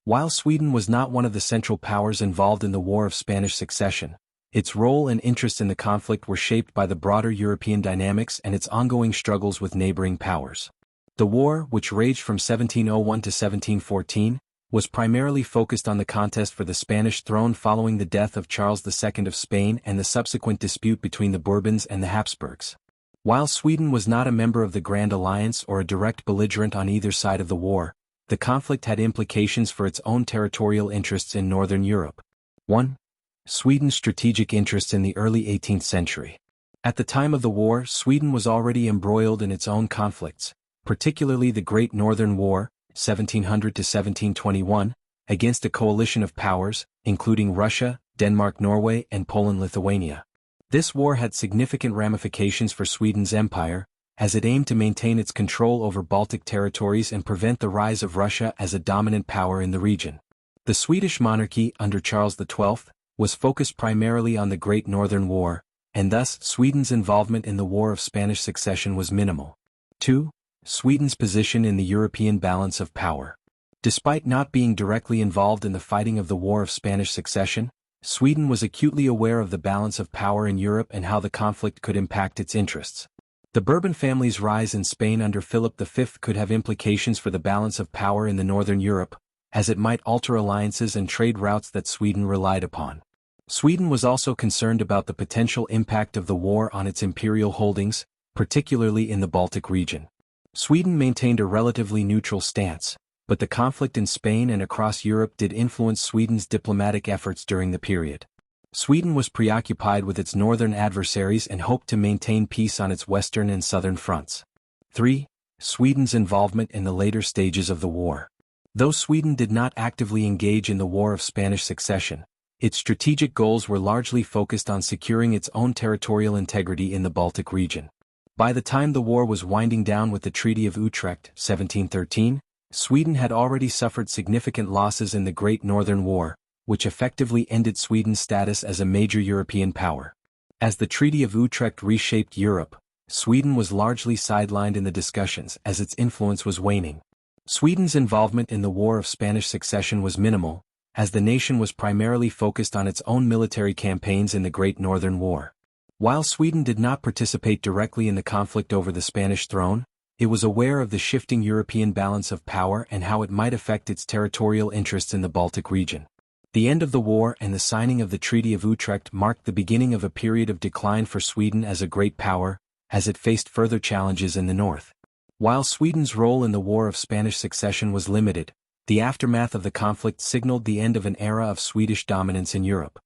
While Sweden was not one of the central powers involved in the War of Spanish Succession, its role and interest in the conflict were shaped by the broader European dynamics and its ongoing struggles with neighboring powers. The war, which raged from 1701 to 1714, was primarily focused on the contest for the Spanish throne following the death of Charles II of Spain and the subsequent dispute between the Bourbons and the Habsburgs. While Sweden was not a member of the Grand Alliance or a direct belligerent on either side of the war, the conflict had implications for its own territorial interests in Northern Europe. 1. Sweden's strategic interests in the early 18th century. At the time of the war, Sweden was already embroiled in its own conflicts, particularly the Great Northern War, 1700 to 1721, against a coalition of powers, including Russia, Denmark-Norway and Poland-Lithuania. This war had significant ramifications for Sweden's empire, as it aimed to maintain its control over Baltic territories and prevent the rise of Russia as a dominant power in the region. The Swedish monarchy under Charles XII was focused primarily on the Great Northern War, and thus Sweden's involvement in the War of Spanish Succession was minimal. 2. Sweden's position in the European balance of power. Despite not being directly involved in the fighting of the War of Spanish Succession, Sweden was acutely aware of the balance of power in Europe and how the conflict could impact its interests. The Bourbon family's rise in Spain under Philip V could have implications for the balance of power in the Northern Europe, as it might alter alliances and trade routes that Sweden relied upon. Sweden was also concerned about the potential impact of the war on its imperial holdings, particularly in the Baltic region. Sweden maintained a relatively neutral stance, but the conflict in Spain and across Europe did influence Sweden's diplomatic efforts during the period. Sweden was preoccupied with its northern adversaries and hoped to maintain peace on its western and southern fronts. 3. Sweden's involvement in the later stages of the war. Though Sweden did not actively engage in the War of Spanish Succession, its strategic goals were largely focused on securing its own territorial integrity in the Baltic region. By the time the war was winding down with the Treaty of Utrecht, 1713, Sweden had already suffered significant losses in the Great Northern War, which effectively ended Sweden's status as a major European power. As the Treaty of Utrecht reshaped Europe, Sweden was largely sidelined in the discussions as its influence was waning. Sweden's involvement in the War of Spanish Succession was minimal, as the nation was primarily focused on its own military campaigns in the Great Northern War. While Sweden did not participate directly in the conflict over the Spanish throne, it was aware of the shifting European balance of power and how it might affect its territorial interests in the Baltic region. The end of the war and the signing of the Treaty of Utrecht marked the beginning of a period of decline for Sweden as a great power, as it faced further challenges in the north. While Sweden's role in the War of Spanish Succession was limited, the aftermath of the conflict signaled the end of an era of Swedish dominance in Europe.